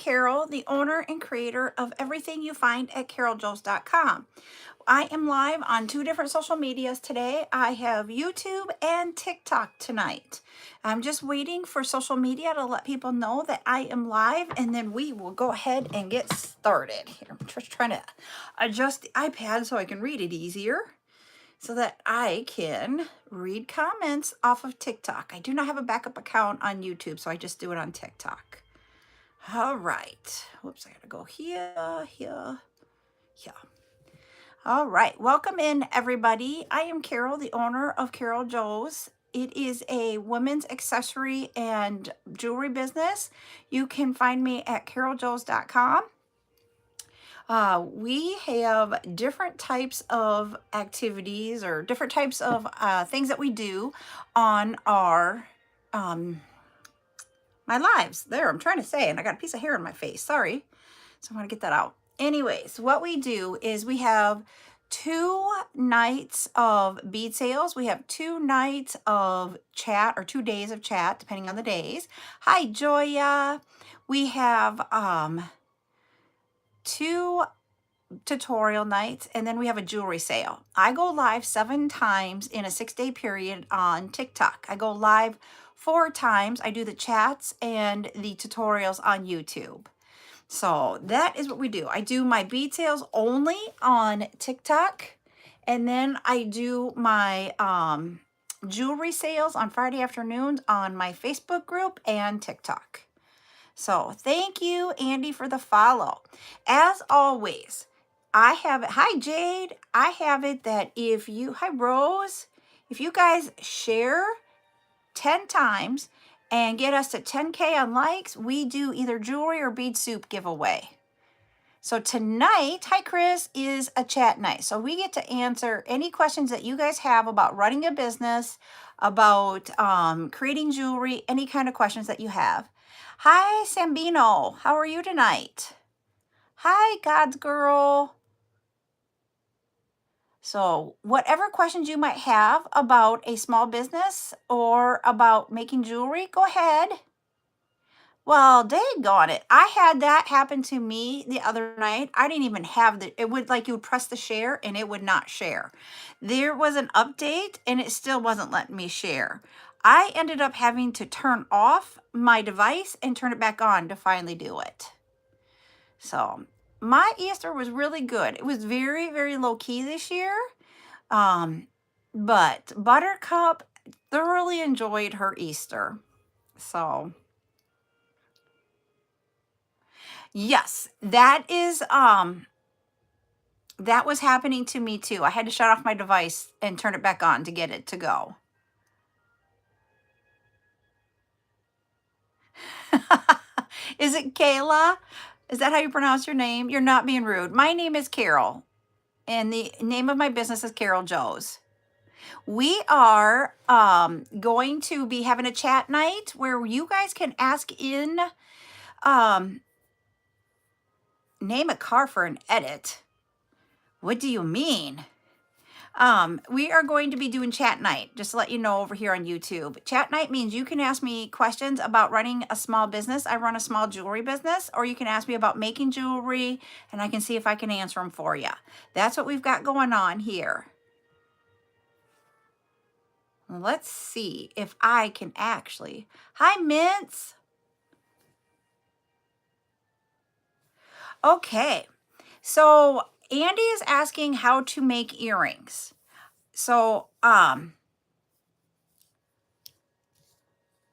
Carol, the owner and creator of everything you find at CarolJo's.com. I am live on 2 different social medias today. I have YouTube and TikTok tonight. I'm just waiting for social media to let people know that I am live, and then we will go ahead and get started. Here, I'm just trying to adjust the iPad so I can read it easier, so that I can read comments off of TikTok. I do not have a backup account on YouTube, so I just do it on TikTok. All right. Whoops, I gotta go here. All right. Welcome in, everybody. I am Carol, the owner of CarolJo's. It is a women's accessory and jewelry business. You can find me at CarolJo's.com. We have different types of activities or different types of things that we do on our my lives. There, I'm trying to say, and I got a piece of hair in my face. Sorry. So I want to get that out. Anyways, what we do is we have 2 nights of bead sales. We have 2 nights of chat, or 2 days of chat, depending on the days. Hi, Joya. We have 2 tutorial nights, and then we have a jewelry sale. I go live 7 times in a 6-day period on TikTok. I go live 4 times. I do the chats and the tutorials on YouTube. So that is what we do. I do my bead sales only on TikTok, and then I do my jewelry sales on Friday afternoons on my Facebook group and TikTok. So thank you, Andy, for the follow. As always, I have it. Hi, Jade. I have it that if you, hi, Rose, if you guys share 10 times and get us to 10K on likes, we do either jewelry or bead soup giveaway. So tonight, hi, Chris, is a chat night. So we get to answer any questions that you guys have about running a business, about creating jewelry, any kind of questions that you have. Hi, Sambino. How are you tonight? Hi, God's girl. So whatever questions you might have about a small business or about making jewelry, go ahead. Well, daggone it. I had that happen to me the other night. I didn't even have it would, like, you would press the share and it would not share. There was an update and it still wasn't letting me share. I ended up having to turn off my device and turn it back on to finally do it. So my Easter was really good. It was very, very low key this year. But Buttercup thoroughly enjoyed her Easter. So yes, that is, that was happening to me too. I had to shut off my device and turn it back on to get it to go. Is it Kayla? Is that how you pronounce your name? You're not being rude. My name is Carol, and the name of my business is CarolJo's. We are going to be having a chat night where you guys can ask in, name a car for an edit. What do you mean? We are going to be doing chat night, just to let you know, over here on YouTube. Chat night means you can ask me questions about running a small business. I run a small jewelry business, or you can ask me about making jewelry, and I can see if I can answer them for you. That's what we've got going on here. Let's see if I can actually. Hi, Mints. Okay, so Andy is asking how to make earrings. So, I'm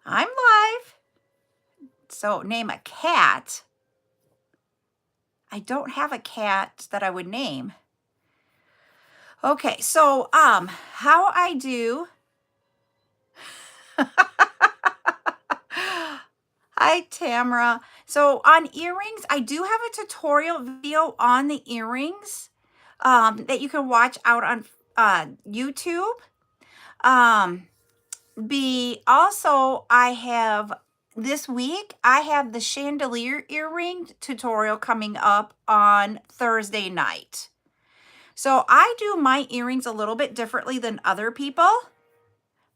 live. So name a cat. I don't have a cat that I would name. Okay, so how I do. Hi, Tamara. So on earrings, I do have a tutorial video on the earrings that you can watch out on YouTube. Also, I have this week, I have the chandelier earring tutorial coming up on Thursday night. So I do my earrings a little bit differently than other people.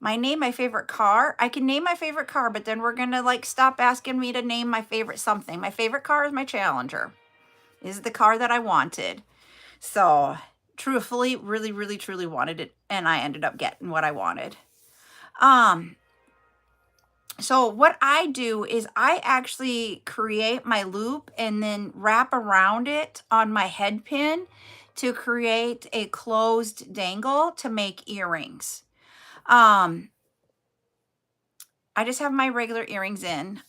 name my favorite car. I can name my favorite car, but then we're going to like stop asking me to name my favorite something. My favorite car is my Challenger. Is the car that I wanted. So truthfully, really, really, truly wanted it. And I ended up getting what I wanted. So what I do is I actually create my loop and then wrap around it on my head pin to create a closed dangle to make earrings. I just have my regular earrings in.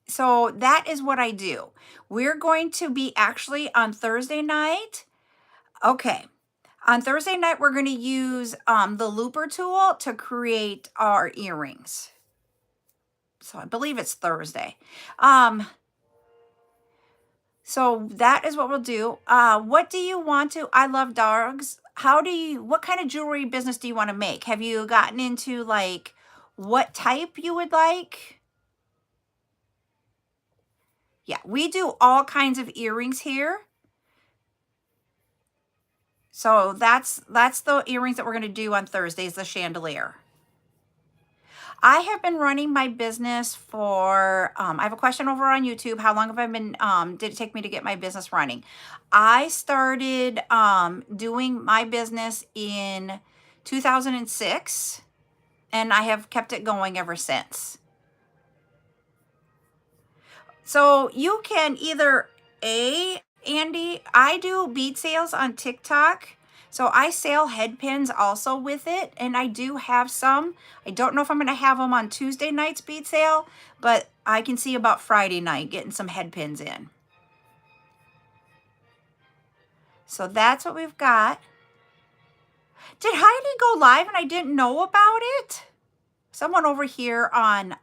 So that is what I do. We're going to be actually on Thursday night. Okay. On Thursday night, we're going to use the looper tool to create our earrings. So I believe it's Thursday. So that is what we'll do. What do you want to? I love dogs. What kind of jewelry business do you want to make? Have you gotten into like what type you would like? Yeah, we do all kinds of earrings here. So that's the earrings that we're going to do on Thursdays, the chandelier. I have been running my business for, I have a question over on YouTube. How long have I been, did it take me to get my business running? I started doing my business in 2006, and I have kept it going ever since. So you can either, Andy, I do bead sales on TikTok. So I sell head pins also with it, and I do have some. I don't know if I'm going to have them on Tuesday night's bead sale, but I can see about Friday night getting some head pins in. So that's what we've got. Did Heidi go live and I didn't know about it? Someone over here on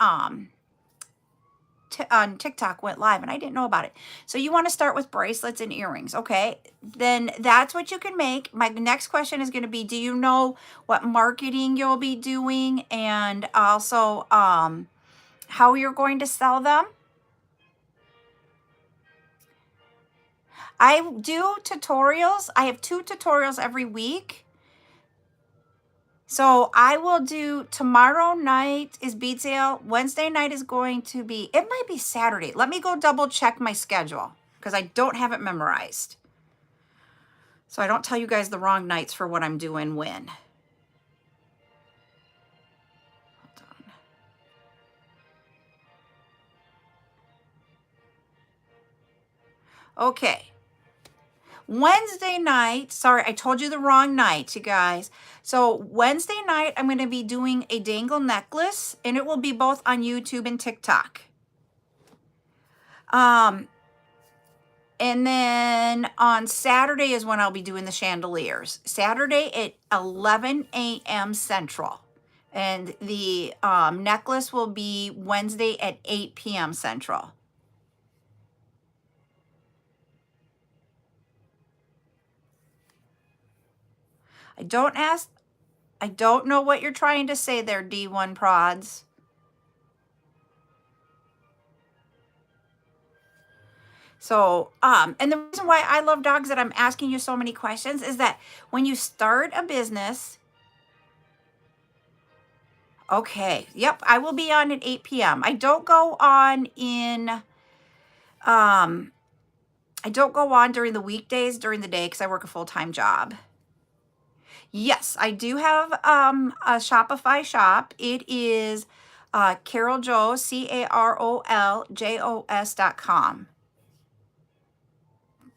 TikTok went live and I didn't know about it. So you want to start with bracelets and earrings. Okay, then that's what you can make. My next question is going to be, do you know what marketing you'll be doing, and also how you're going to sell them? I do tutorials. I have 2 tutorials every week. So I will do, tomorrow night is bead sale. Wednesday night is going to be, it might be Saturday. Let me go double check my schedule because I don't have it memorized. So I don't tell you guys the wrong nights for what I'm doing when. Hold on. Okay. Wednesday night, sorry, I told you the wrong night, you guys. So Wednesday night, I'm going to be doing a dangle necklace, and it will be both on YouTube and TikTok. And then on Saturday is when I'll be doing the chandeliers. Saturday at 11 a.m. Central. And the necklace will be Wednesday at 8 p.m. Central. I don't know what you're trying to say there, D1 Prods. So, and the reason why I love dogs, that I'm asking you so many questions, is that when you start a business, okay, yep, I will be on at 8 p.m. I don't go on during the weekdays, during the day, because I work a full-time job. Yes, I do have a Shopify shop. It is CarolJo's, CarolJos.com.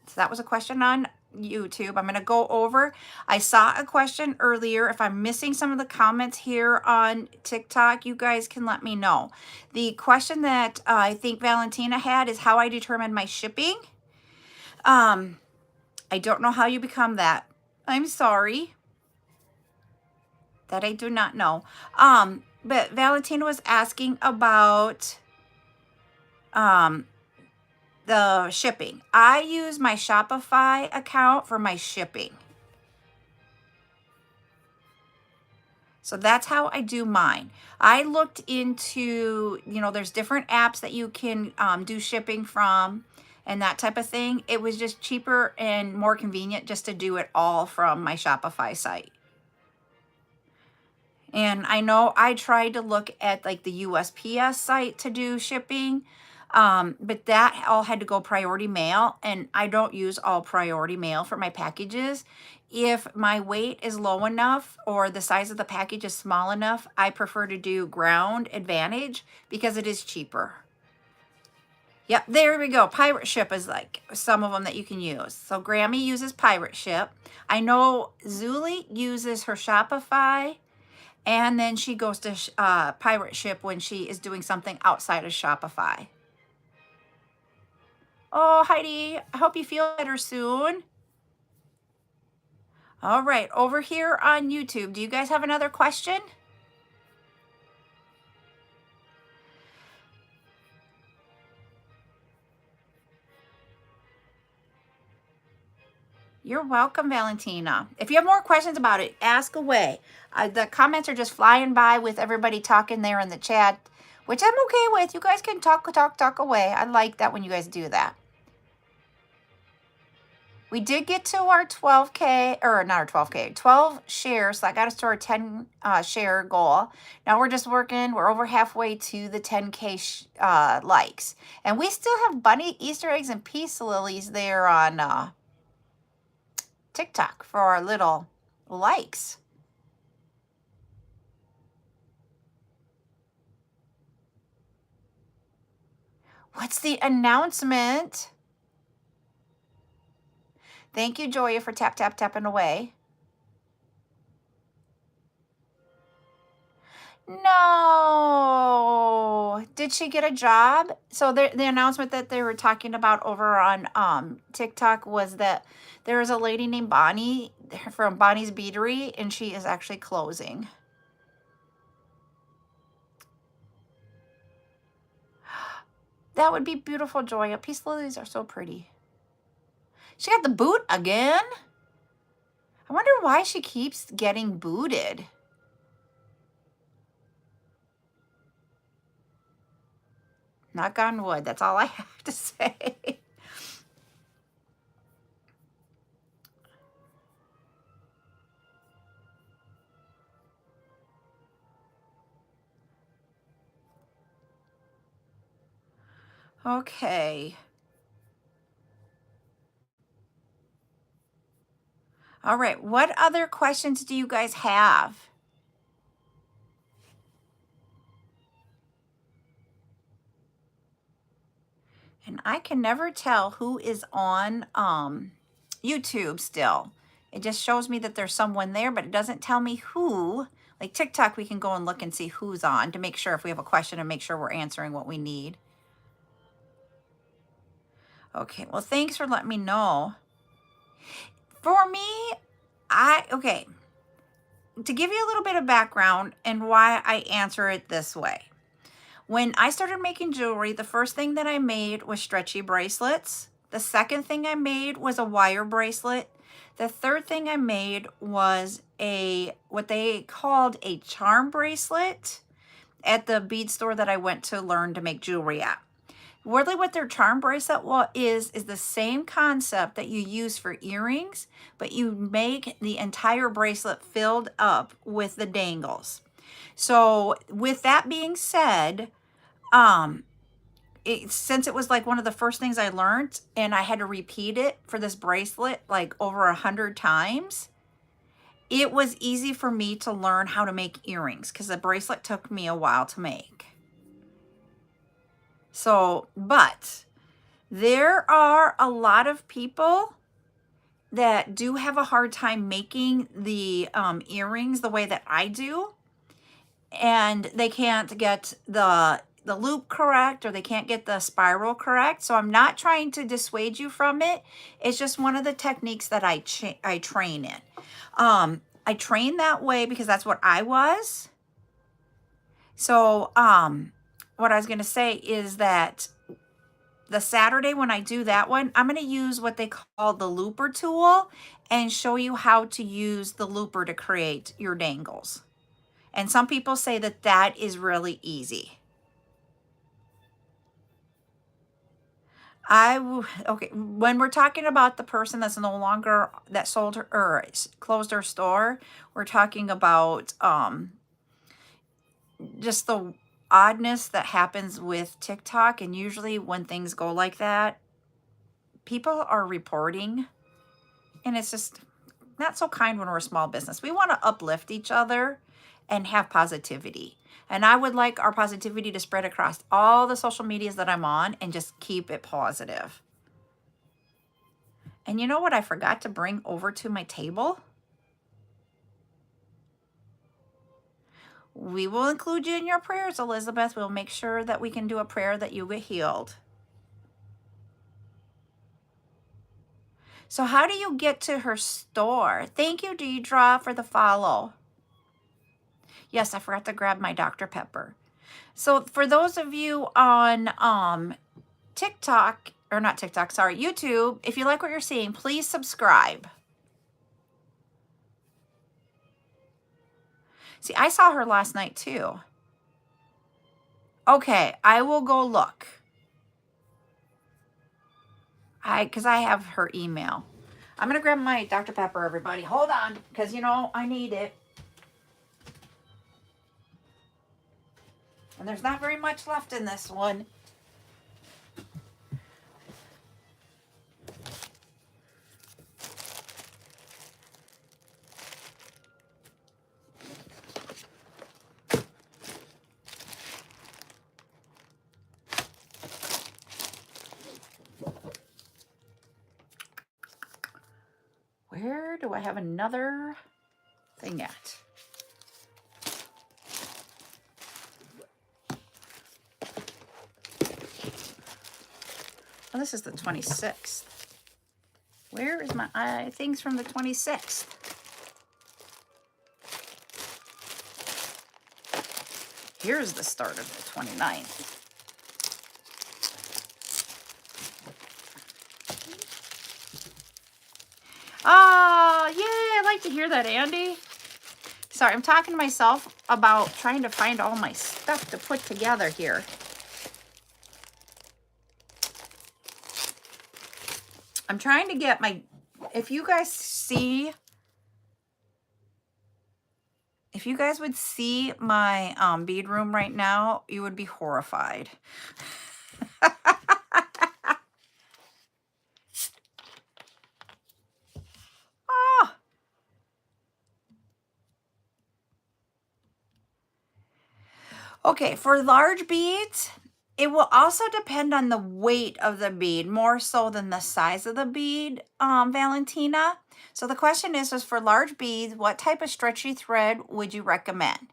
So that was a question on YouTube. I'm going to go over. I saw a question earlier. If I'm missing some of the comments here on TikTok, you guys can let me know. The question that I think Valentina had is how I determine my shipping. I don't know how you become that. I'm sorry. That I do not know. But Valentina was asking about the shipping. I use my Shopify account for my shipping. So that's how I do mine. I looked into, there's different apps that you can do shipping from and that type of thing. It was just cheaper and more convenient just to do it all from my Shopify site. And I know I tried to look at like the USPS site to do shipping, but that all had to go priority mail, and I don't use all priority mail for my packages. If my weight is low enough or the size of the package is small enough, I prefer to do ground advantage because it is cheaper. Yep, there we go. Pirate Ship is like some of them that you can use. So Grammy uses Pirate Ship. I know Zuli uses her Shopify, and then she goes to Pirate Ship when she is doing something outside of Shopify. Oh, Heidi, I hope you feel better soon. All right, over here on YouTube, do you guys have another question? You're welcome, Valentina. If you have more questions about it, ask away. The comments are just flying by with everybody talking there in the chat, which I'm okay with. You guys can talk away. I like that when you guys do that. We did get to our 12K, or not our 12K, 12 shares. So I got us to our 10 share goal. Now we're just working. We're over halfway to the 10K likes. And we still have bunny Easter eggs and peace lilies there on TikTok for our little likes. What's the announcement? Thank you, Joya, for tapping away. No. Did she get a job? So the announcement that they were talking about over on TikTok was that there is a lady named Bonnie from Bonnie's Beatery, and she is actually closing. That would be beautiful, Joya. Peace lilies are so pretty. She got the boot again? I wonder why she keeps getting booted. Knock on wood. That's all I have to say. Okay. All right. What other questions do you guys have? And I can never tell who is on YouTube still. It just shows me that there's someone there, but it doesn't tell me who. Like TikTok, we can go and look and see who's on to make sure if we have a question and make sure we're answering what we need. Okay, well, thanks for letting me know. For me, okay, to give you a little bit of background and why I answer it this way. When I started making jewelry, the first thing that I made was stretchy bracelets. The second thing I made was a wire bracelet. The third thing I made was what they called a charm bracelet at the bead store that I went to learn to make jewelry at. Really what their charm bracelet is the same concept that you use for earrings, but you make the entire bracelet filled up with the dangles. So with that being said, since it was like one of the first things I learned and I had to repeat it for this bracelet like over 100 times, it was easy for me to learn how to make earrings because the bracelet took me a while to make. So, but there are a lot of people that do have a hard time making the earrings the way that I do. And they can't get the loop correct, or they can't get the spiral correct. So I'm not trying to dissuade you from it. It's just one of the techniques that I train in. I train that way because that's what I was. So what I was going to say is that the Saturday when I do that one, I'm going to use what they call the looper tool and show you how to use the looper to create your dangles. And some people say that that is really easy. Okay, when we're talking about the person that's no longer, that sold her or closed her store, we're talking about just the oddness that happens with TikTok. And usually when things go like that, people are reporting, and it's just not so kind when we're a small business. We want to uplift each other and have positivity. And I would like our positivity to spread across all the social medias that I'm on and just keep it positive. And you know what I forgot to bring over to my table? We will include you in your prayers, Elizabeth. We'll make sure that we can do a prayer that you get healed. So how do you get to her store? Thank you, Deidre, for the follow. Yes, I forgot to grab my Dr. Pepper. So for those of you on TikTok, or not TikTok, sorry, YouTube, if you like what you're seeing, please subscribe. See, I saw her last night too. Okay, I will go look. Because I have her email. I'm going to grab my Dr. Pepper, everybody. Hold on, because, you know, I need it. And there's not very much left in this one. Where do I have another thing at? Oh, this is the 26th. Where is my things from the 26th? Here's the start of the 29th. Oh, yeah, I like to hear that, Andy. Sorry, I'm talking to myself about trying to find all my stuff to put together here. I'm trying to get my, if you guys would see my bead room right now, you would be horrified. Oh. Okay, for large beads, it will also depend on the weight of the bead, more so than the size of the bead, Valentina. So the question is for large beads, what type of stretchy thread would you recommend?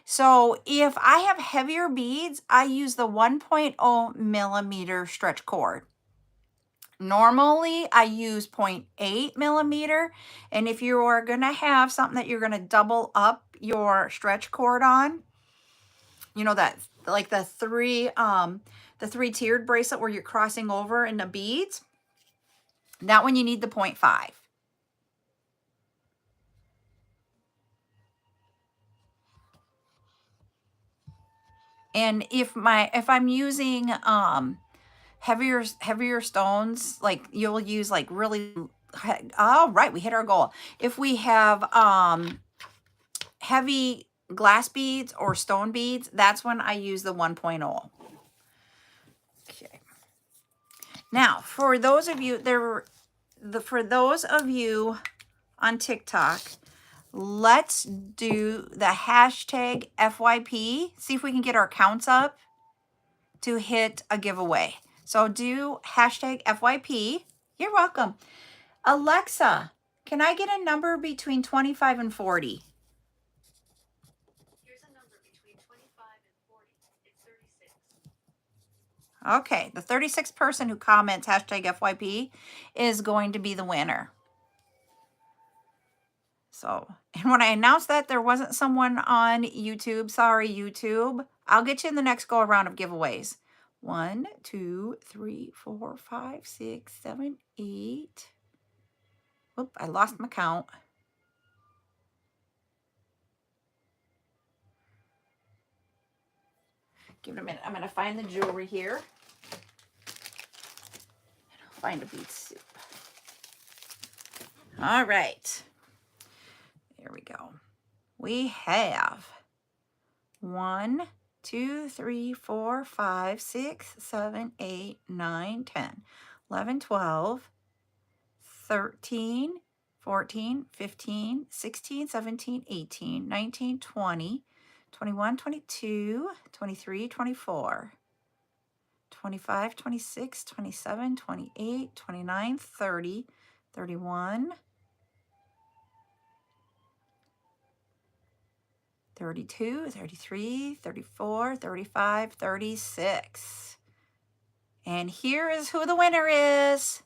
So if I have heavier beads, I use the 1.0 millimeter stretch cord. Normally, I use 0.8 millimeter. And if you are going to have something that you're going to double up your stretch cord on, you know, that like the three tiered bracelet where you're crossing over in the beads, that one you need the 0.5. And if I'm using heavier stones, like you'll use like really, all right, we hit our goal. If we have heavy glass beads or stone beads, that's when I use the 1.0. Okay. Now, for those of you on TikTok, let's do the hashtag FYP. See if we can get our counts up to hit a giveaway. So do hashtag FYP. You're welcome. Alexa, can I get a number between 25 and 40? Here's a number between 25 and 40. It's 36. Okay, the 36th person who comments hashtag FYP is going to be the winner. So, and when I announced that there wasn't someone on YouTube, sorry, YouTube, I'll get you in the next go around of giveaways. 1, 2, 3, 4, 5, 6, 7, 8. Whoop, I lost my count. Give it a minute. I'm going to find the jewelry here. And I'll find a bead soup. All right. There we go. We have 1, 2, 3, 4, 5, 6, 7, 8, 9, 10, 11, 12, 13, 14, 15, 16, 17, 18, 19, 20, 21, 22, 23, 24, 25, 26, 27, 28, 29, 30, 31, 32, 33, 34, 35, 36. And here is who the winner is.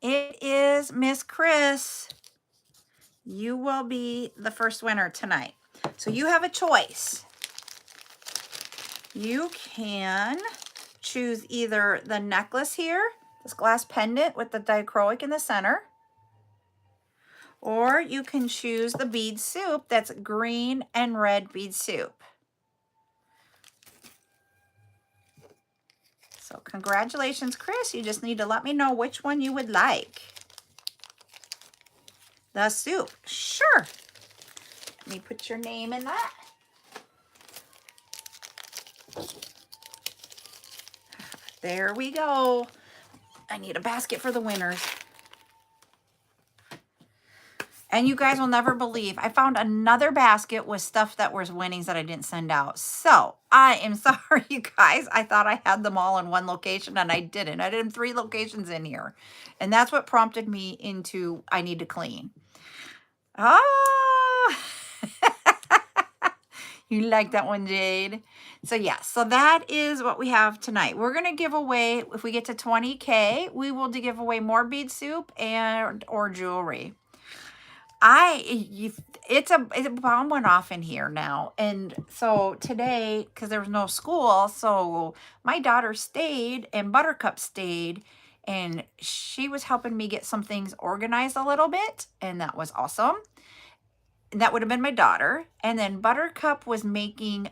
It is Miss Chris. You will be the first winner tonight. So you have a choice. You can choose either the necklace here, this glass pendant with the dichroic in the center, or you can choose the bead soup that's green and red bead soup. So congratulations, Chris. You just need to let me know which one you would like. The soup. Sure. Let me put your name in that. There we go. I need a basket for the winners. And you guys will never believe, I found another basket with stuff that was winnings that I didn't send out. So I am sorry, you guys. I thought I had them all in one location and I didn't. I did them 3 locations in here. And that's what prompted me into I need to clean. Oh, you like that one, Jade? So yeah, so that is what we have tonight. We're going to give away, if we get to 20K, we will give away more bead soup and or jewelry. It's a bomb went off in here now. And so today, because there was no school, so my daughter stayed and Buttercup stayed. And she was helping me get some things organized a little bit. And that was awesome. That would have been my daughter. And then Buttercup was making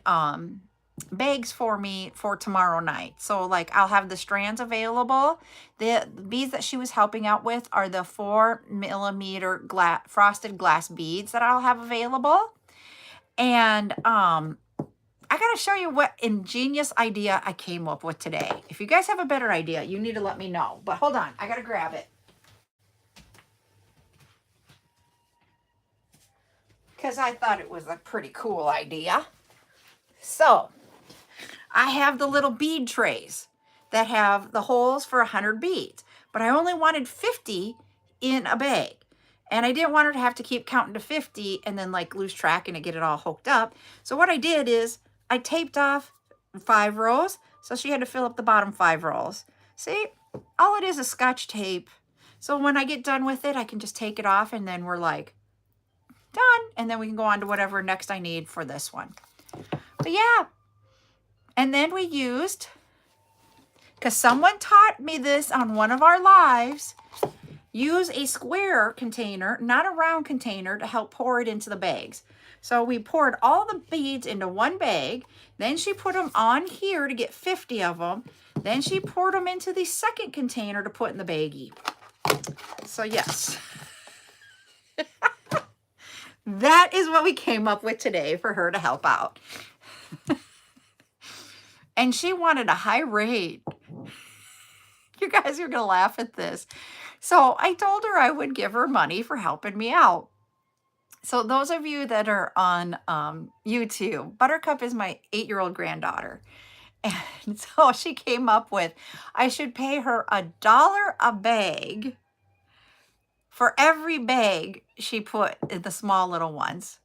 bags for me for tomorrow night. So like I'll have the strands available. The beads that she was helping out with are the 4mm frosted glass beads that I'll have available. And I gotta show you what ingenious idea I came up with today. If you guys have a better idea, you need to let me know. But hold on, I gotta grab it. Because I thought it was a pretty cool idea. So I have the little bead trays that have the holes for 100 beads, but I only wanted 50 in a bag. And I didn't want her to have to keep counting to 50 and then like lose track and get it all hooked up. So what I did is I taped off 5 rows. So she had to fill up the bottom 5 rows. See, all it is Scotch tape. So when I get done with it, I can just take it off and then we're like done. And then we can go on to whatever next I need for this one. But yeah. And then we used, because someone taught me this on one of our lives, use a square container, not a round container, to help pour it into the bags. So we poured all the beads into one bag. Then she put them on here to get 50 of them. Then she poured them into the second container to put in the baggie. So yes. That is what we came up with today for her to help out. And she wanted a high rate. You guys are going to laugh at this. So I told her I would give her money for helping me out. So those of you that are on YouTube, Buttercup is my 8-year-old granddaughter. And so she came up with, I should pay her $1 a bag for every bag she put in the small little ones.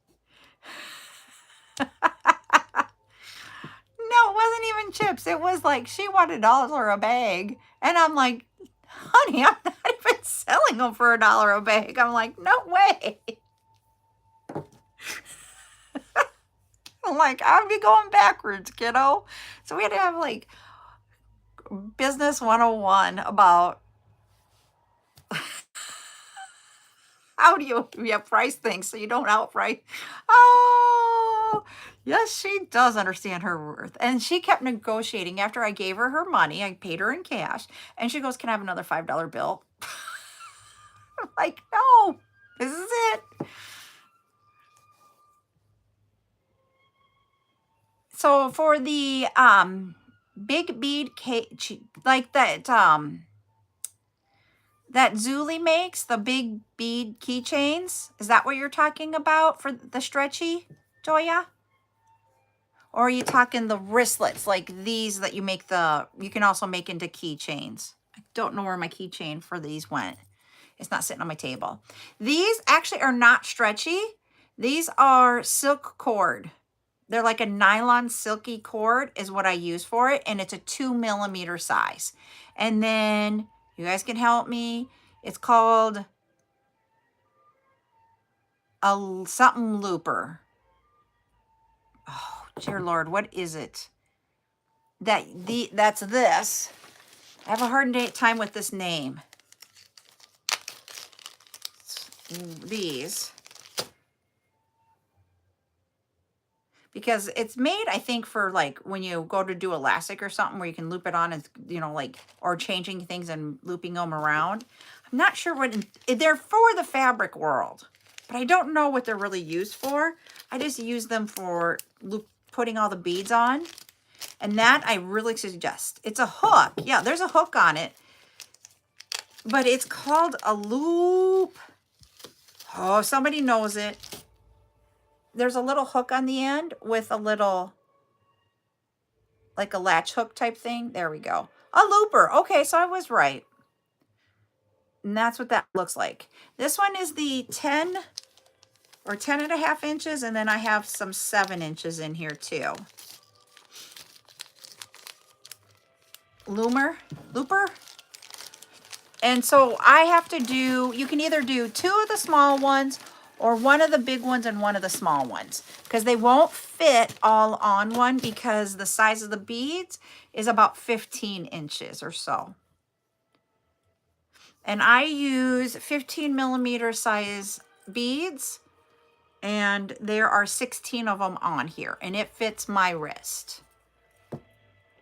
No, it wasn't even chips. It was like she wanted $1 a bag. And I'm like, honey, I'm not even selling them for $1 a bag. I'm like, no way. I'm like, I'd be going backwards, kiddo. So we had to have like business 101 about how do you price things so you don't outprice. Oh, yes, she does understand her worth. And she kept negotiating. After I gave her her money, I paid her in cash. And she goes, can I have another $5 bill? I'm like, no, this is it. So for the big bead cake, like that that Zuli makes, the big bead keychains, is that what you're talking about for the stretchy, Joya? Or are you talking the wristlets, like these that you make you can also make into keychains? I don't know where my keychain for these went. It's not sitting on my table. These actually are not stretchy. These are silk cord. They're like a nylon silky cord is what I use for it. And it's a 2mm size. And then you guys can help me. It's called a something looper. Oh, dear Lord, what is it? That's this. I have a hard time with this name. These. Because it's made, I think, for like when you go to do elastic or something where you can loop it on and, you know, like, or changing things and looping them around. I'm not sure what, they're for the fabric world, but I don't know what they're really used for. I just use them for putting all the beads on. And that I really suggest. It's a hook. Yeah, there's a hook on it. But it's called a loop. Oh, somebody knows it. There's a little hook on the end with a little, like a latch hook type thing. There we go. A looper. Okay, so I was right. And that's what that looks like. This one is the 10 or 10.5 inches. And then I have some 7 inches in here too. Looper. And so I have to do, you can either do 2 of the small ones or 1 of the big ones and 1 of the small ones, because they won't fit all on one because the size of the beads is about 15 inches or so. And I use 15mm size beads, and there are 16 of them on here, and it fits my wrist.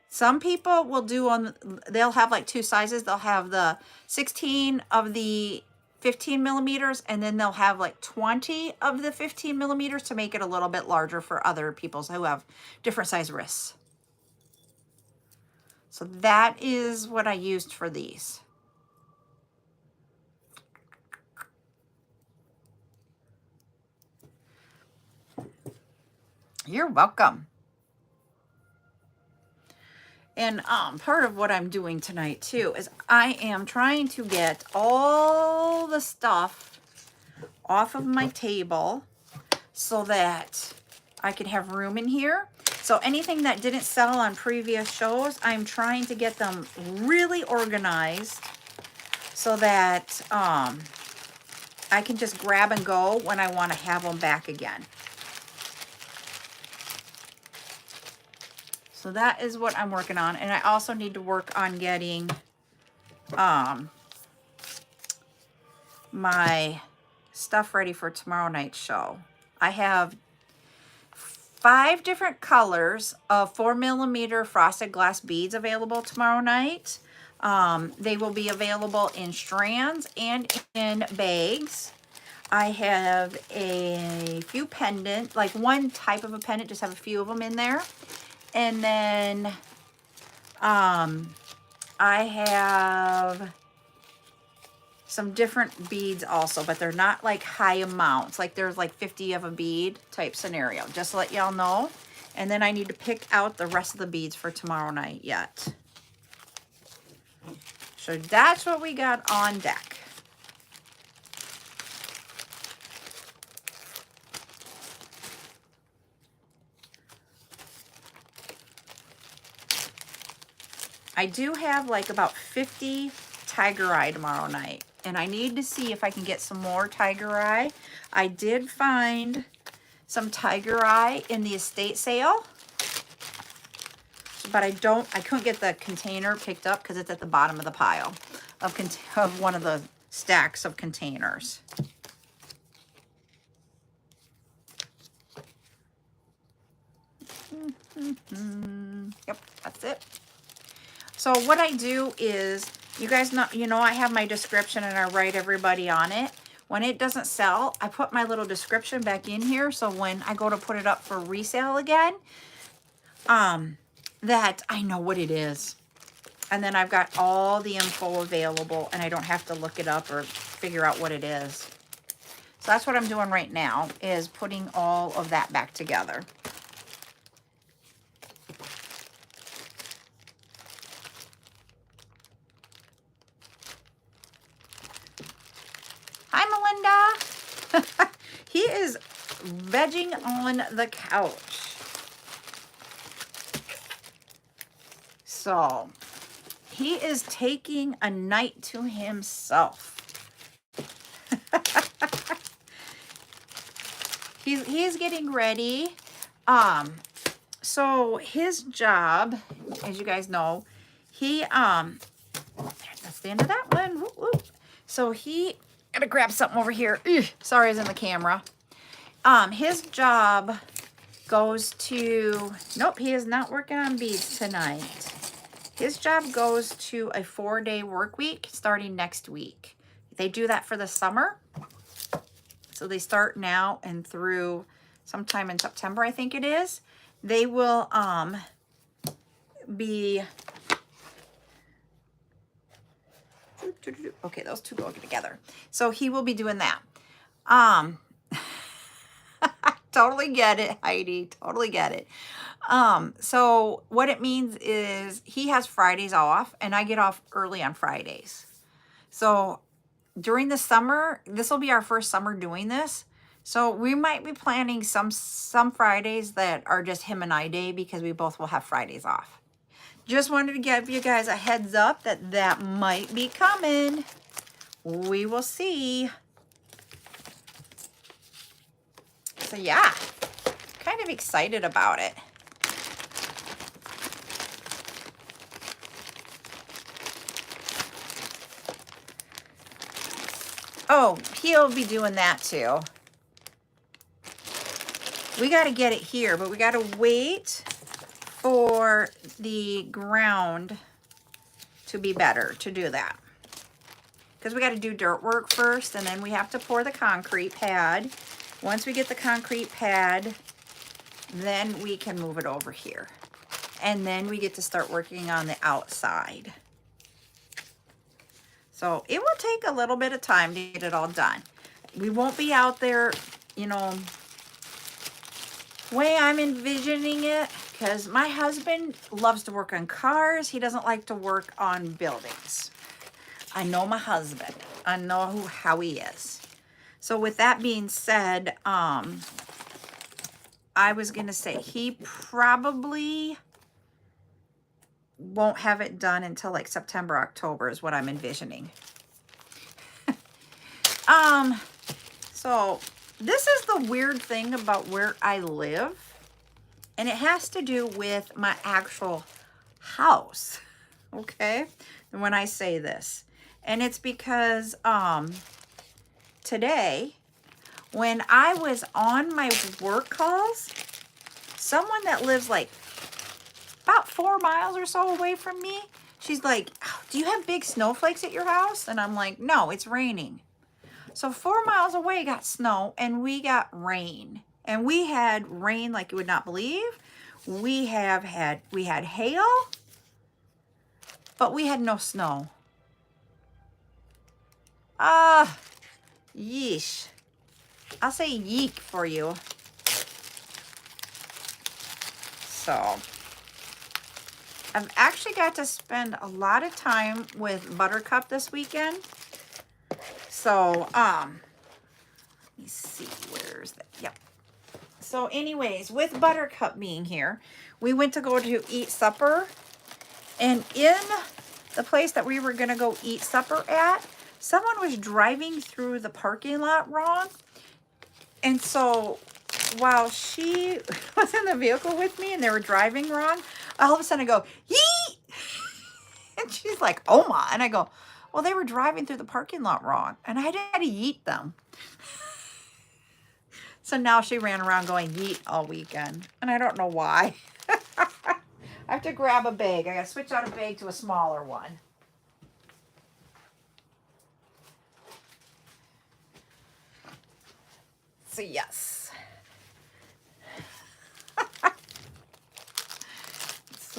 Some people will do they'll have like 2 sizes. They'll have the 16 of the 15mm, and then they'll have like 20 of the 15mm to make it a little bit larger for other people who have different size wrists. So that is what I used for these. You're welcome. And part of what I'm doing tonight too is I am trying to get all the stuff off of my table so that I can have room in here. So anything that didn't sell on previous shows, I'm trying to get them really organized so that I can just grab and go when I want to have them back again. So that is what I'm working on. And I also need to work on getting my stuff ready for tomorrow night's show. I have 5 different colors of 4mm frosted glass beads available tomorrow night. They will be available in strands and in bags. I have a few pendants, like one type of a pendant, just have a few of them in there. And then I have some different beads also, but they're not like high amounts. Like there's like 50 of a bead type scenario, just to let y'all know. And then I need to pick out the rest of the beads for tomorrow night yet. So that's what we got on deck. I do have like about 50 tiger eye tomorrow night, and I need to see if I can get some more tiger eye. I did find some tiger eye in the estate sale, but I couldn't get the container picked up because it's at the bottom of the pile of one of the stacks of containers. Yep, that's it. So what I do is, you guys know, I have my description and I write everybody on it. When it doesn't sell, I put my little description back in here. So when I go to put it up for resale again, that I know what it is. And then I've got all the info available and I don't have to look it up or figure out what it is. So that's what I'm doing right now, is putting all of that back together. Hi, Melinda. He is vegging on the couch. So he is taking a night to himself. He's getting ready. So his job, as you guys know, he that's the end of that one. Whoop, whoop. So he gotta grab something over here. Ugh, sorry, I was in the camera. His job goes to, nope, he is not working on beads tonight. His job goes to a 4-day work week starting next week. They do that for the summer. So they start now and through sometime in September, I think it is. They will be, okay, those two go together. So he will be doing that. Totally get it, Heidi. Totally get it. So what it means is he has Fridays off and I get off early on Fridays. So during the summer, this will be our first summer doing this. So we might be planning some Fridays that are just him and I day because we both will have Fridays off. Just wanted to give you guys a heads up that that might be coming. We will see. So yeah, kind of excited about it. Oh, he'll be doing that too. We got to get it here, but we got to wait for the ground to be better to do that. Because we got to do dirt work first, and then we have to pour the concrete pad. Once we get the concrete pad, then we can move it over here. And then we get to start working on the outside. So it will take a little bit of time to get it all done. We won't be out there, you know, way I'm envisioning it, because my husband loves to work on cars. He doesn't like to work on buildings. I know my husband. I know how he is. So with that being said, I was going to say he probably won't have it done until like September, October is what I'm envisioning. So this is the weird thing about where I live, and it has to do with my actual house. Okay? When I say this, and it's because today when I was on my work calls, someone that lives like about 4 miles or so away from me, she's like, do you have big snowflakes at your house? And I'm like, no, it's raining. So 4 miles away got snow and we got rain. And we had rain like you would not believe. We had hail, but we had no snow. Yeesh. I'll say yeek for you. So I've actually got to spend a lot of time with Buttercup this weekend. So, let me see, where's that? Yep. So anyways, with Buttercup being here, we went to go to eat supper. And in the place that we were going to go eat supper at, someone was driving through the parking lot wrong. And so while she was in the vehicle with me and they were driving wrong, all of a sudden I go, yeet! And she's like, oh my. And I go, well, they were driving through the parking lot wrong. And I had to yeet them. So now she ran around going yeet all weekend. And I don't know why. I have to grab a bag. I got to switch out a bag to a smaller one. So yes.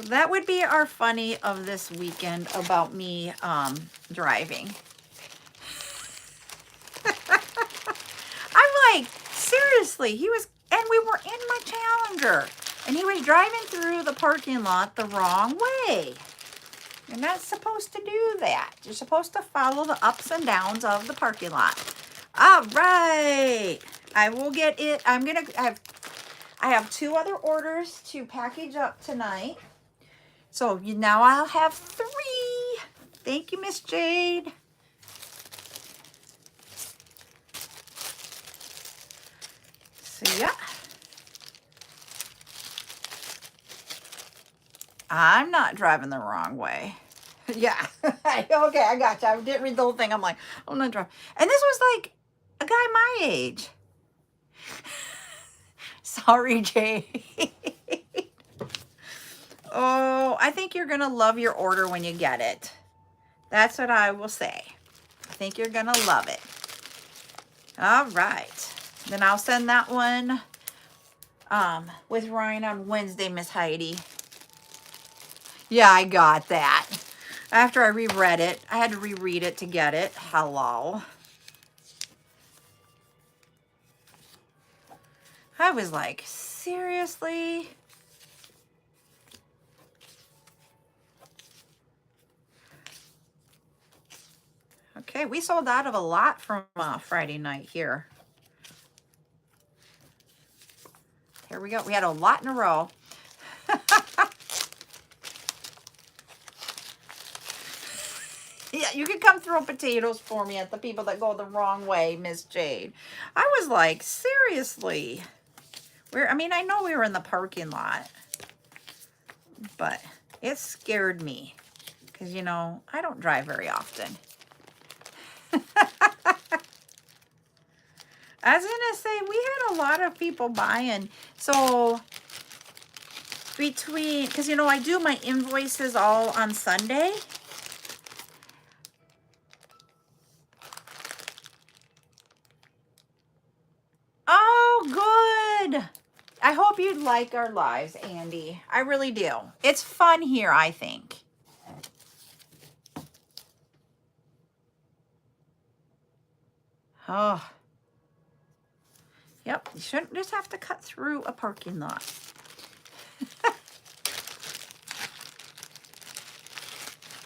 So that would be our funny of this weekend about me driving. I'm like, seriously, and we were in my Challenger, and he was driving through the parking lot the wrong way. You're not supposed to do that. You're supposed to follow the ups and downs of the parking lot. All right. I will get it. I have 2 other orders to package up tonight. So now I'll have 3. Thank you, Miss Jade. So yeah. I'm not driving the wrong way. Yeah. Okay, I got you. I didn't read the whole thing. I'm like, I'm not driving. And this was like a guy my age. Sorry, Jade. Oh, I think you're going to love your order when you get it. That's what I will say. I think you're going to love it. All right. Then I'll send that one with Ryan on Wednesday, Miss Heidi. Yeah, I got that. After I reread it, I had to reread it to get it. Hello. I was like, seriously? Okay, we sold out of a lot from Friday night here. Here we go. We had a lot in a row. Yeah, you can come throw potatoes for me at the people that go the wrong way, Miss Jade. I was like, seriously? I know we were in the parking lot, but it scared me because, I don't drive very often. I was going to say, we had a lot of people buying. So because, I do my invoices all on Sunday. Oh, good. I hope you like our lives, Andy. I really do. It's fun here, I think. Oh. Yep, you shouldn't just have to cut through a parking lot.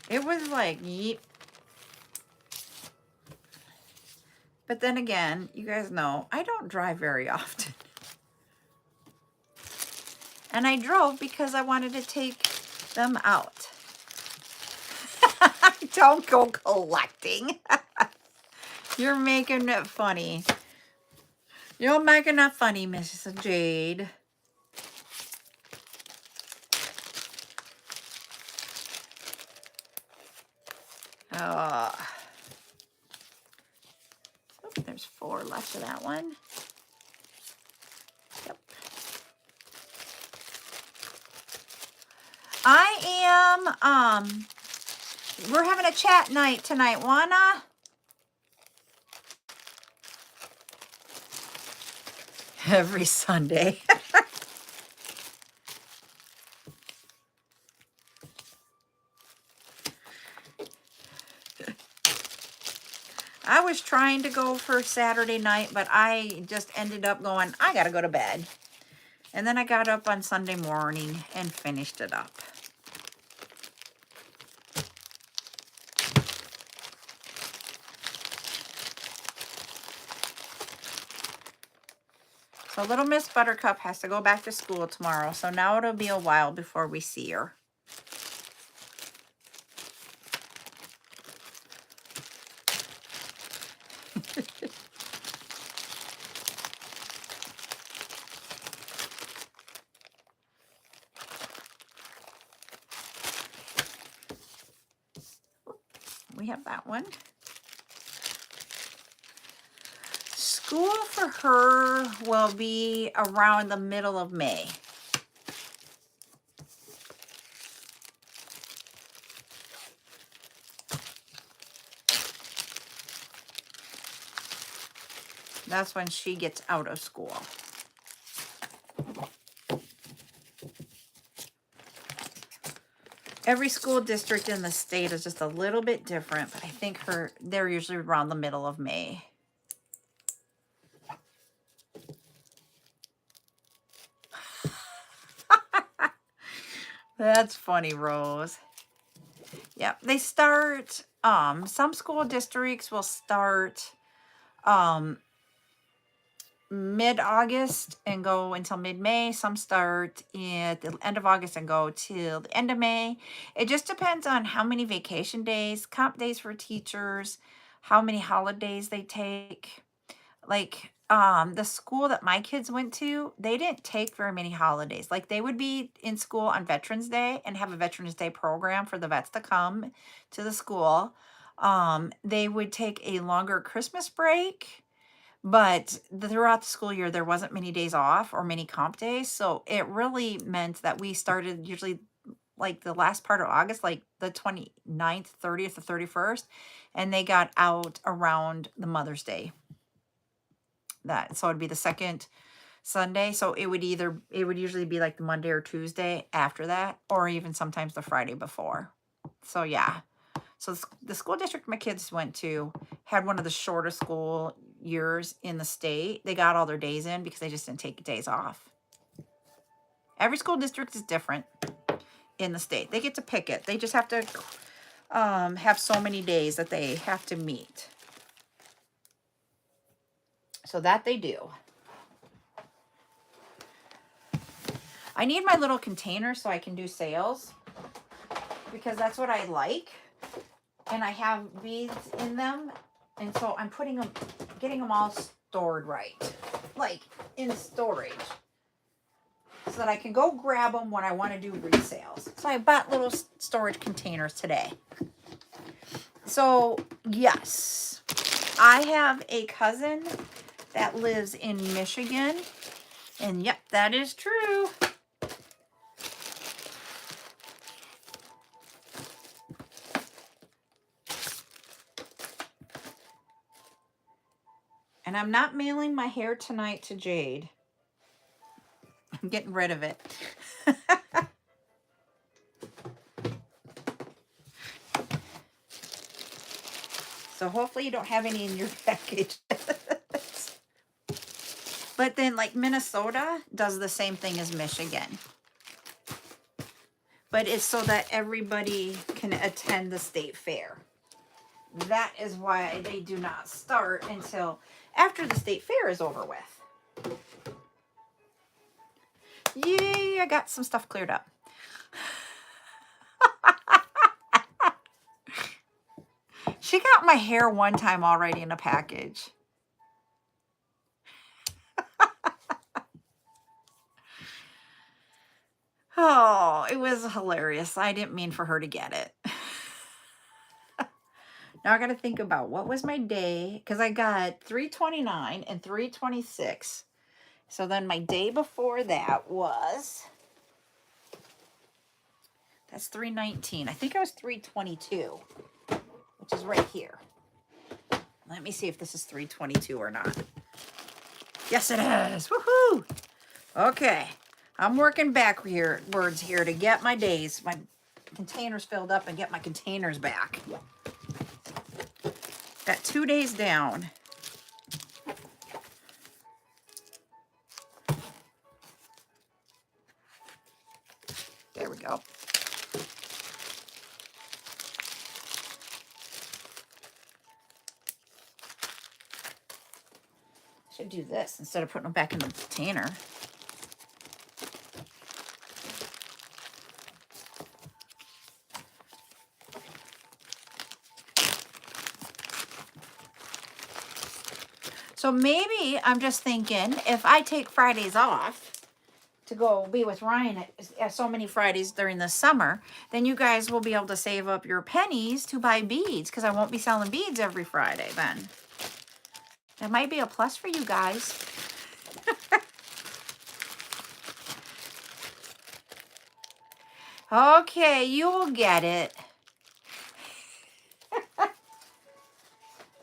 It was like, yeep. But then again, you guys know, I don't drive very often. And I drove because I wanted to take them out. Don't go collecting. You're making it funny. You're making it funny, Mrs. Jade. Oh, there's 4 left of that one. Yep. I am, we're having a chat night tonight, Juana. Every Sunday. I was trying to go for Saturday night, but I just ended up going, I got to go to bed. And then I got up on Sunday morning and finished it up. So little Miss Buttercup has to go back to school tomorrow. So now it'll be a while before we see her. We have that one. School for her will be around the middle of May. That's when she gets out of school. Every school district in the state is just a little bit different, but I think they're usually around the middle of May. That's funny, Rose. Yeah, they start, some school districts will start mid-August and go until mid-May. Some start at the end of August and go till the end of May. It just depends on how many vacation days, comp days for teachers, how many holidays they take. Like, the school that my kids went to, they didn't take very many holidays. Like, they would be in school on Veterans Day and have a Veterans Day program for the vets to come to the school. They would take a longer Christmas break, but throughout the school year, there wasn't many days off or many comp days. So it really meant that we started usually like the last part of August, like the 29th, 30th, or 31st, and they got out around the Mother's Day. So it'd be the second Sunday. So it would usually be like the Monday or Tuesday after that, or even sometimes the Friday before. So yeah. So the school district my kids went to had one of the shortest school years in the state. They got all their days in because they just didn't take days off. Every school district is different in the state. They get to pick it. They just have to have so many days that they have to meet. So that they do. I need my little container so I can do sales, because that's what I like. And I have beads in them. And so I'm getting them all stored right. Like in storage. So that I can go grab them when I want to do resales. So I bought little storage containers today. So yes, I have a cousin that lives in Michigan. And yep, that is true. And I'm not mailing my hair tonight to Jade. I'm getting rid of it. So hopefully you don't have any in your package. But then like Minnesota does the same thing as Michigan. But it's so that everybody can attend the state fair. That is why they do not start until after the state fair is over with. Yay, I got some stuff cleared up. She got my hair one time already in a package. Oh, it was hilarious. I didn't mean for her to get it. Now I got to think about what was my day, because I got 3/29 and 3/26. So then my day before that was, that's 3/19. I think I was 3/22, which is right here. Let me see if this is 3/22 or not. Yes, it is. Woohoo! Okay. I'm working backwards here to get my days, my containers filled up and get my containers back. Got 2 days down. There we go. I should do this instead of putting them back in the container. So maybe I'm just thinking, if I take Fridays off to go be with Ryan at so many Fridays during the summer, then you guys will be able to save up your pennies to buy beads, because I won't be selling beads every Friday then. That might be a plus for you guys. Okay, you will get it.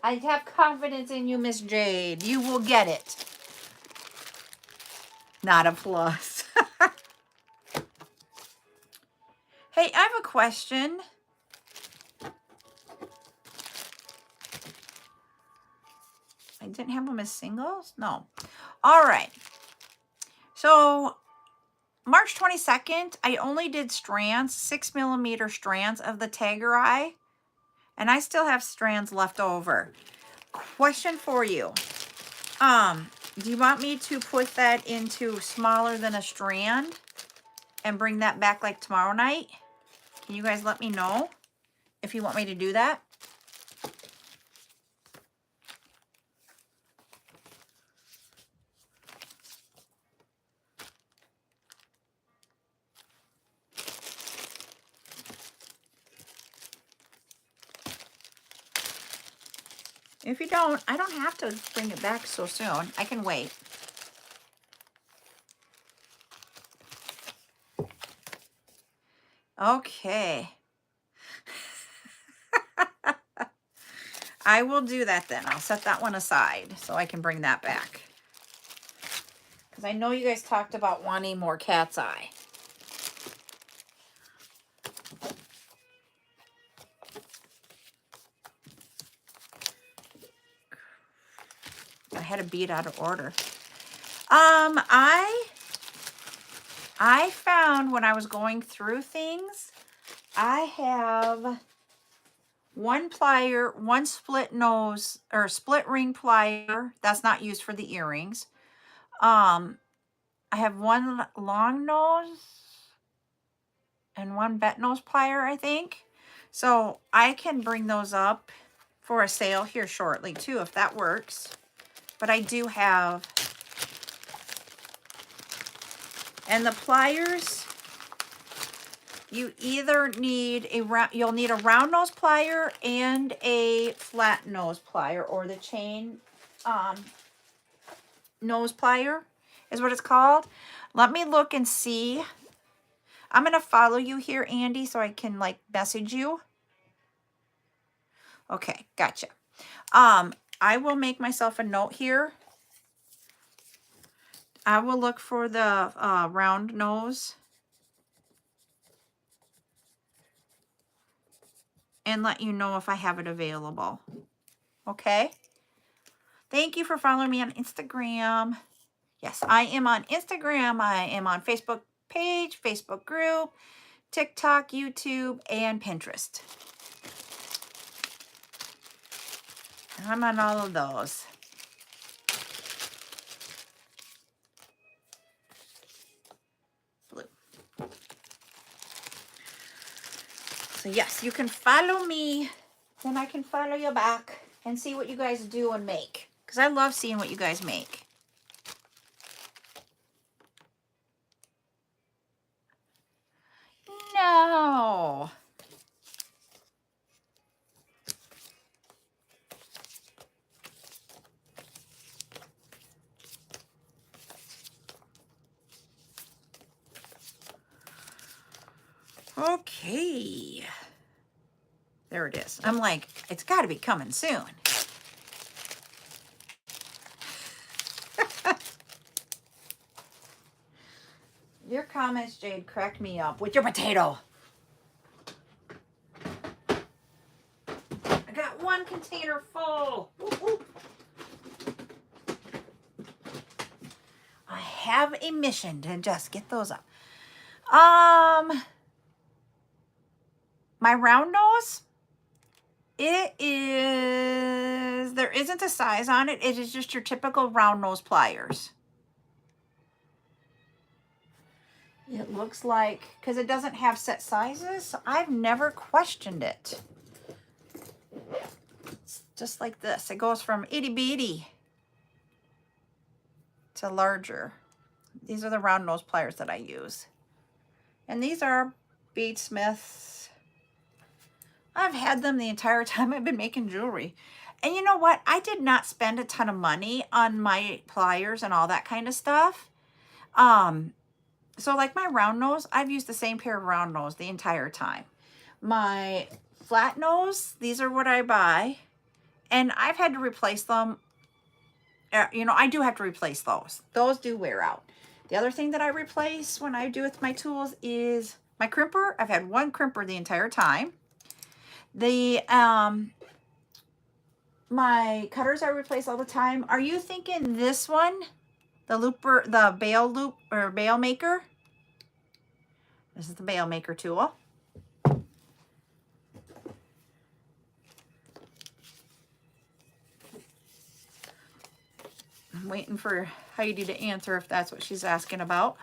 I have confidence in you, Miss Jade. You will get it. Not a plus. Hey, I have a question. question. I didn't have them as singles? No. All right. So March 22nd, I only did strands, 6mm strands of the Tiger Eye. And I still have strands left over. Question for you. Do you want me to put that into smaller than a strand and bring that back like tomorrow night? Can you guys let me know if you want me to do that? If you don't, I don't have to bring it back so soon. I can wait. Okay. I will do that then. I'll set that one aside so I can bring that back. Because I know you guys talked about wanting more cat's eye. I had a bead out of order. I found when I was going through things, I have one plier, one split nose or split ring plier that's not used for the earrings. I have one long nose and one bent nose plier, I think. So I can bring those up for a sale here shortly too, if that works. But I do have, and the pliers, you either need you'll need a round nose plier and a flat nose plier, or the chain nose plier is what it's called. Let me look and see. I'm going to follow you here, Andy, so I can like message you. Okay, gotcha. I will make myself a note here. I will look for the round nose and let you know if I have it available. Okay? Thank you for following me on Instagram. Yes, I am on Instagram. I am on Facebook page, Facebook group, TikTok, YouTube, and Pinterest. I'm on all of those. Blue. So yes, you can follow me, and I can follow you back and see what you guys do and make. Because I love seeing what you guys make. No. Okay. There it is. I'm like, it's got to be coming soon. Your comments, Jade, cracked me up with your potato. I got one container full. Ooh, ooh. I have a mission to just get those up. My round nose, it is, there isn't a size on it. It is just your typical round nose pliers. It looks like, because it doesn't have set sizes, so I've never questioned it. It's just like this. It goes from itty bitty to larger. These are the round nose pliers that I use. And these are Bead Smiths. I've had them the entire time I've been making jewelry. And you know what? I did not spend a ton of money on my pliers and all that kind of stuff. So like my round nose, I've used the same pair of round nose the entire time. My flat nose, these are what I buy. And I've had to replace them. You know, I do have to replace those. Those do wear out. The other thing that I replace when I do with my tools is My crimper, I've had one crimper the entire time. The my cutters I replace all the time. Are you thinking this one? The looper, the bail loop or bail maker? This is the bail maker tool. I'm waiting for Heidi to answer if that's what she's asking about.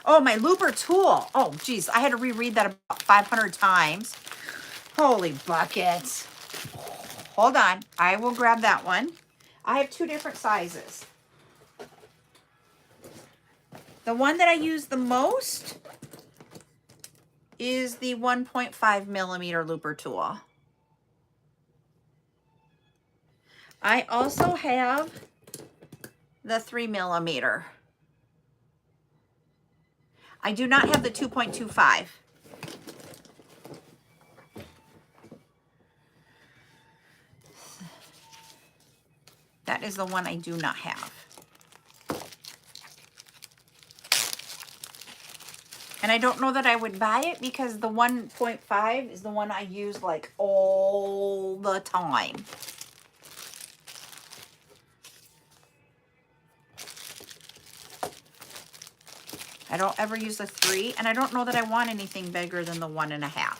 Oh, my looper tool. Oh, geez. I had to reread that about 500 times. Holy buckets. Hold on. I will grab that one. I have two different sizes. The one that I use the most is the 1.5 millimeter looper tool. I also have the 3 millimeter. I do not have the 2.25. That is the one I do not have. And I don't know that I would buy it because the 1.5 is the one I use like all the time. I don't ever use the 3, and I don't know that I want anything bigger than the 1.5.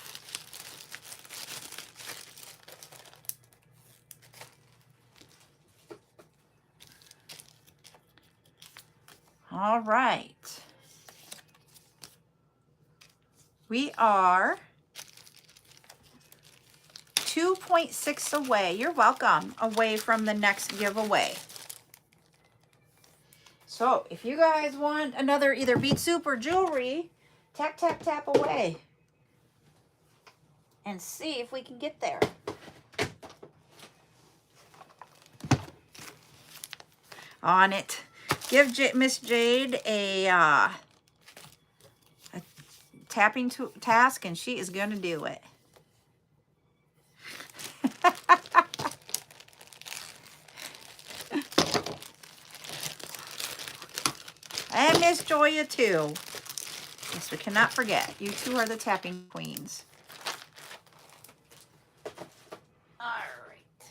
All right. We are 2.6 away. You're welcome. Away from the next giveaway. So if you guys want another either bead soup or jewelry, tap, tap, tap away. And see if we can get there. On it. Give Miss Jade a tapping task, and she is going to do it. And Miss Joya too. Yes, we cannot forget. You two are the tapping queens. All right.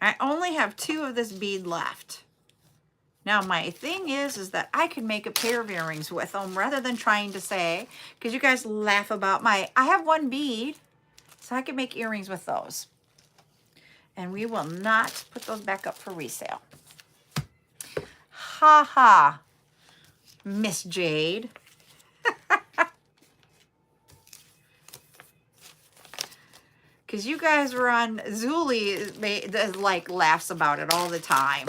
I only have 2 of this bead left. Now my thing is that I could make a pair of earrings with them rather than trying to say, because you guys laugh about I have 1 bead, so I can make earrings with those. And we will not put those back up for resale. Ha ha, Miss Jade. Because you guys were on Zuli, like laughs about it all the time.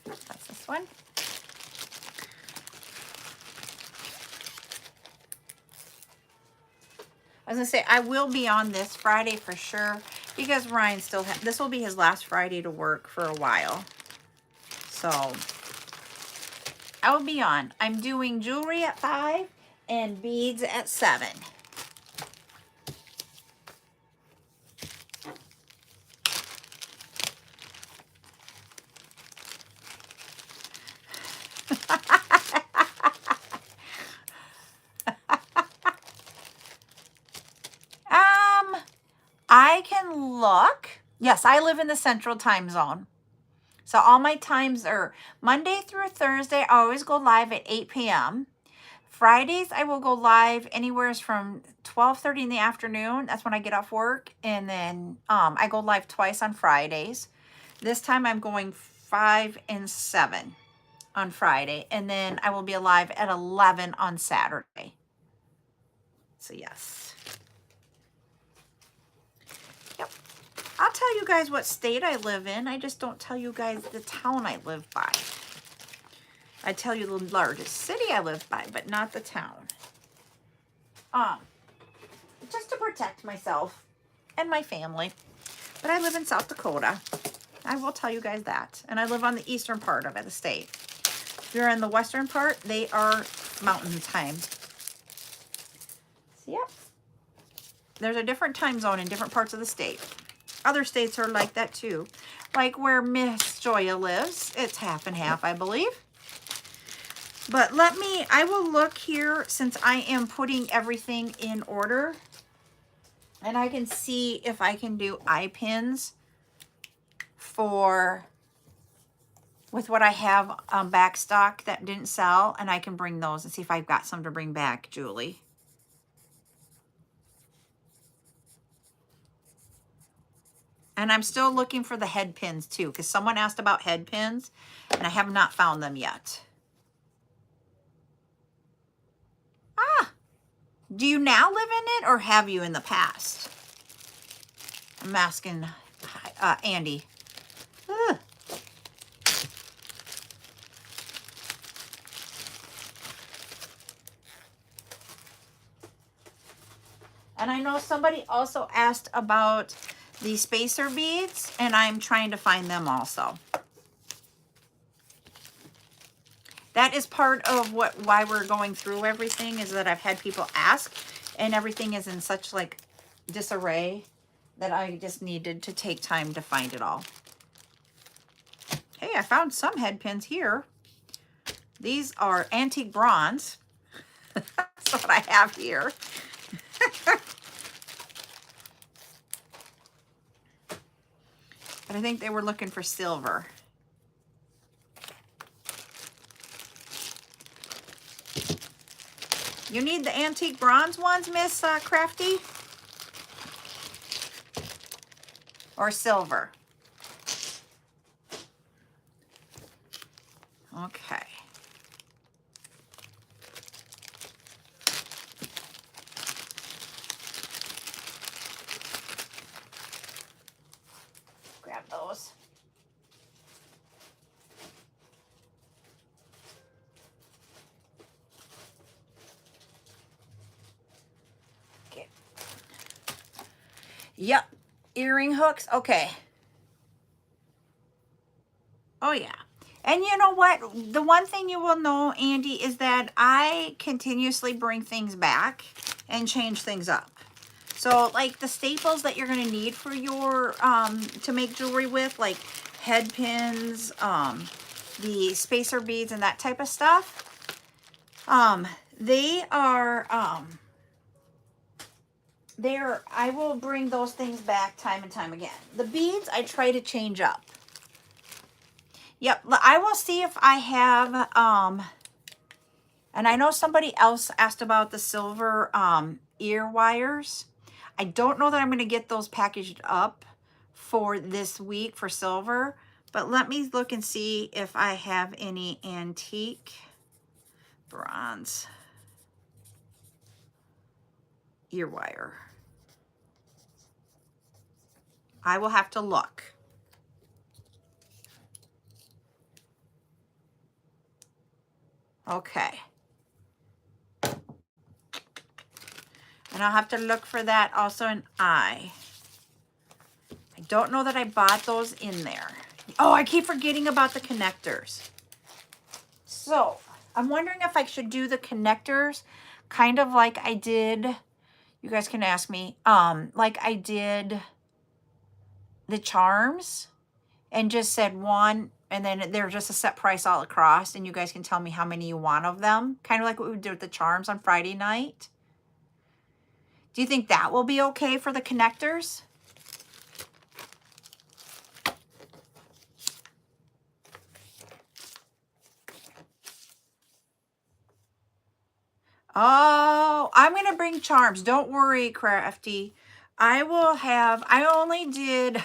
That's this one. I was going to say, I will be on this Friday for sure, because Ryan still has, this will be his last Friday to work for a while. So, I will be on. I'm doing jewelry at 5 and beads at 7. I can look. Yes, I live in the Central Time Zone. So all my times are Monday through Thursday. I always go live at 8 p.m. Fridays, I will go live anywhere from 12:30 in the afternoon. That's when I get off work. And then I go live twice on Fridays. This time I'm going 5 and 7 on Friday. And then I will be live at 11 on Saturday. So yes. Yep. I'll tell you guys what state I live in. I just don't tell you guys the town I live by. I tell you the largest city I live by, but not the town. Just to protect myself and my family. But I live in South Dakota. I will tell you guys that. And I live on the eastern part of the state. If you're in the western part, they are mountain time. So, yep. There's a different time zone in different parts of the state. Other states are like that too. Like where Miss Joya lives, it's half and half, I believe. But I will look here since I am putting everything in order. And I can see if I can do eye pins with what I have back stock that didn't sell. And I can bring those and see if I've got some to bring back, Julie. And I'm still looking for the head pins too, because someone asked about head pins and I have not found them yet. Ah, do you now live in it or have you in the past? I'm asking Andy. Ugh. And I know somebody also asked about the spacer beads, and I'm trying to find them also. That is part of why we're going through everything, is that I've had people ask, and everything is in such like disarray that I just needed to take time to find it all. Hey, I found some head pins here. These are antique bronze. That's what I have here. But I think they were looking for silver. You need the antique bronze ones, Miss Crafty? Or silver? Okay. Grab those. Okay. Yep. Earring hooks. Okay. Oh, yeah. And you know what? The one thing you will know, Andy, is that I continuously bring things back and change things up. So, like the staples that you're going to need for your, to make jewelry with, like head pins, the spacer beads and that type of stuff, I will bring those things back time and time again. The beads, I try to change up. Yep, I will see if I have, and I know somebody else asked about the silver ear wires. I don't know that I'm going to get those packaged up for this week for silver, but let me look and see if I have any antique bronze ear wire. I will have to look. Okay. And I'll have to look for that also in I don't know that I bought those in there. Oh, I keep forgetting about the connectors. So I'm wondering if I should do the connectors kind of like I did, you guys can ask me, like I did the charms and just said one, and then they're just a set price all across, and you guys can tell me how many you want of them. Kind of like what we did with the charms on Friday night. Do you think that will be okay for the connectors? Oh, I'm going to bring charms. Don't worry, Crafty. I only did,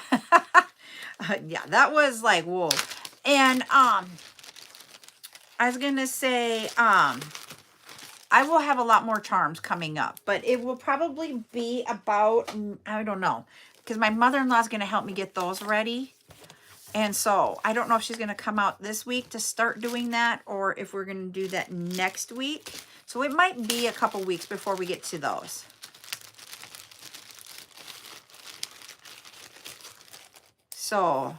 yeah, that was like, whoa. And, I was going to say, I will have a lot more charms coming up, but it will probably be about, I don't know, because my mother-in-law is going to help me get those ready. And so I don't know if she's going to come out this week to start doing that, or if we're going to do that next week. So it might be a couple weeks before we get to those. So,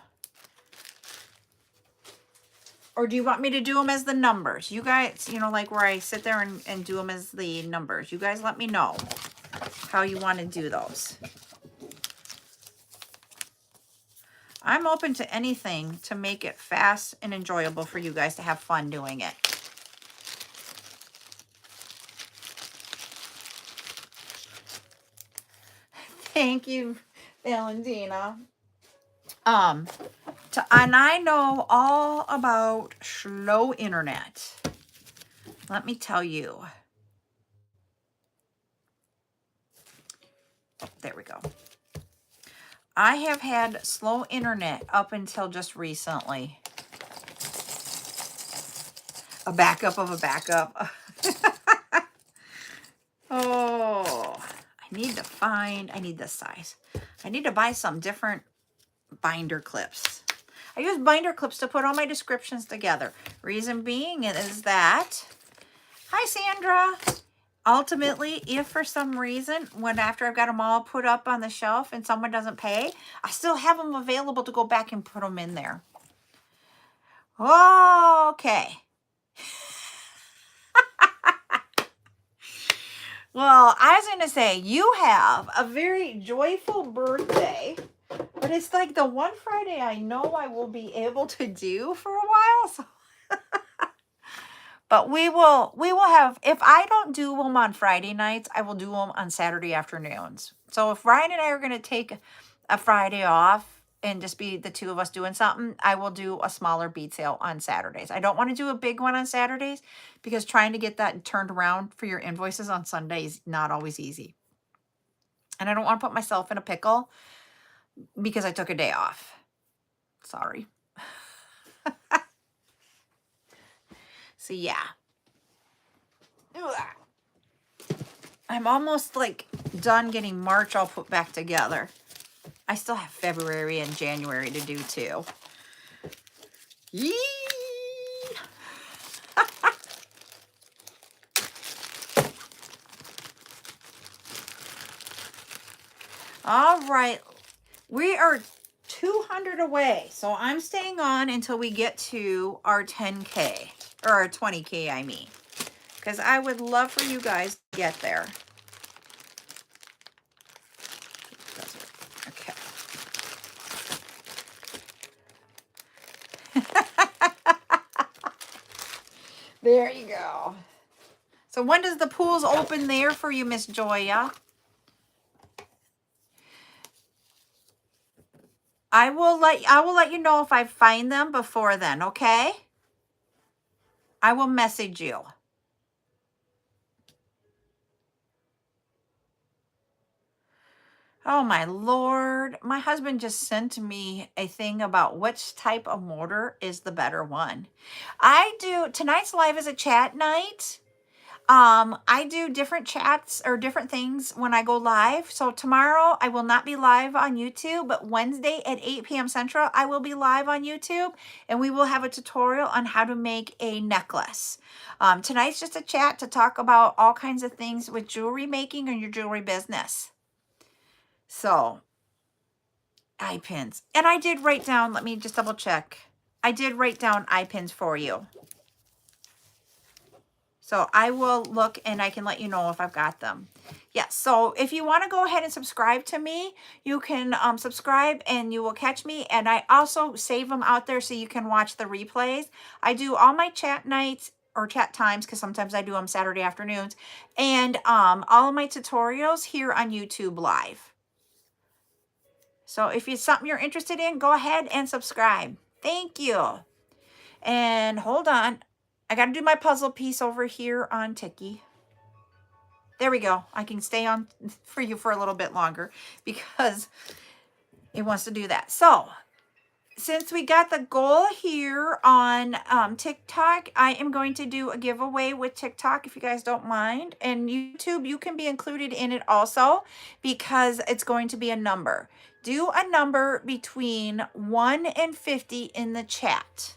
or do you want me to do them as the numbers? You guys, you know, like where I sit there and do them as the numbers. You guys let me know how you want to do those. I'm open to anything to make it fast and enjoyable for you guys to have fun doing it. Thank you, Valentina. And I know all about slow internet. Let me tell you. There we go. I have had slow internet up until just recently. A backup of a backup. Oh, I need the size. I need to buy some different binder clips. I use binder clips to put all my descriptions together. Reason being is that, hi Sandra. Ultimately, if for some reason, after I've got them all put up on the shelf and someone doesn't pay, I still have them available to go back and put them in there. Okay. Well, I was going to say, you have a very joyful birthday, but it's like the one Friday I know I will be able to do for a while. So. But we will have, if I don't do them on Friday nights, I will do them on Saturday afternoons. So if Ryan and I are going to take a Friday off and just be the two of us doing something, I will do a smaller bead sale on Saturdays. I don't want to do a big one on Saturdays because trying to get that turned around for your invoices on Sunday is not always easy. And I don't want to put myself in a pickle because I took a day off. Sorry. So yeah. I'm almost like done getting March all put back together. I still have February and January to do too. Yee! All right. We are 200 away. So I'm staying on until we get to our 10K or our 20K, I mean, because I would love for you guys to get there. Okay. There you go. So when does the pools open there for you, Miss Joya? I will let you know if I find them before then, okay? I will message you. Oh my Lord. My husband just sent me a thing about which type of mortar is the better one. Tonight's live is a chat night. I do different chats or different things when I go live. So tomorrow I will not be live on YouTube, but Wednesday at 8 p.m. Central, I will be live on YouTube and we will have a tutorial on how to make a necklace. Tonight's just a chat to talk about all kinds of things with jewelry making and your jewelry business. So, eye pins. And I did write down, let me just double check. I did write down eye pins for you. So I will look and I can let you know if I've got them. Yes, so if you want to go ahead and subscribe to me, you can subscribe and you will catch me. And I also save them out there so you can watch the replays. I do all my chat nights or chat times because sometimes I do them Saturday afternoons. And all of my tutorials here on YouTube Live. So if it's something you're interested in, go ahead and subscribe. Thank you. And hold on. I got to do my puzzle piece over here on Tiki. There we go. I can stay on for you for a little bit longer because it wants to do that. So since we got the goal here on TikTok, I am going to do a giveaway with TikTok if you guys don't mind. And YouTube, you can be included in it also because it's going to be a number. Do a number between 1 and 50 in the chat.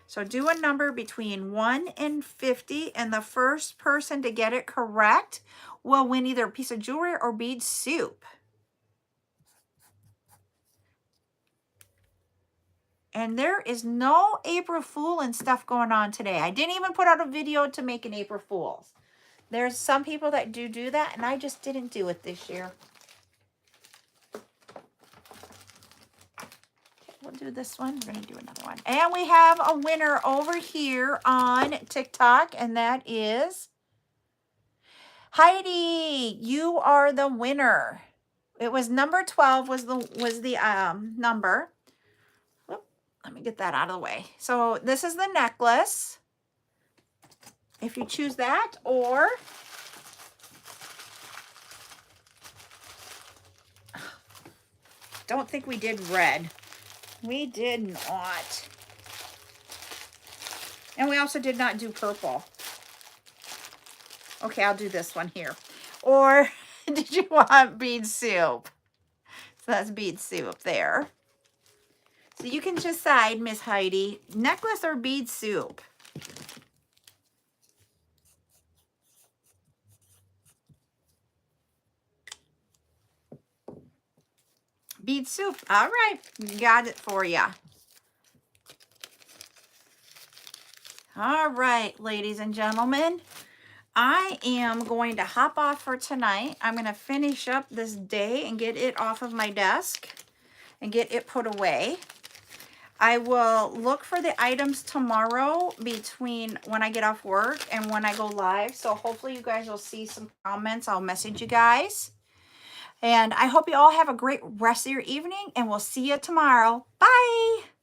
So do a number between 1 and 50, and the first person to get it correct will win either a piece of jewelry or bead soup. And there is no April Fool and stuff going on today. I didn't even put out a video to make an April Fool's. There's some people that do that, and I just didn't do it this year. We'll do this one. We're going to do another one. And we have a winner over here on TikTok, and that is Heidi. You are the winner. It was number 12 was the number. Whoop, let me get that out of the way. So this is the necklace. If you choose that, or don't think we did red. We did not. And we also did not do purple. Okay, I'll do this one here. Or did you want bead soup? So that's bead soup there. So you can decide, Miss Heidi, necklace or bead soup. Bead soup. All right, got it for you. All right, ladies and gentlemen, I am going to hop off for tonight. I'm going to finish up this day and get it off of my desk and get it put away. I will look for the items tomorrow between when I get off work and when I go live. So hopefully you guys will see some comments. I'll message you guys. And I hope you all have a great rest of your evening, and we'll see you tomorrow. Bye.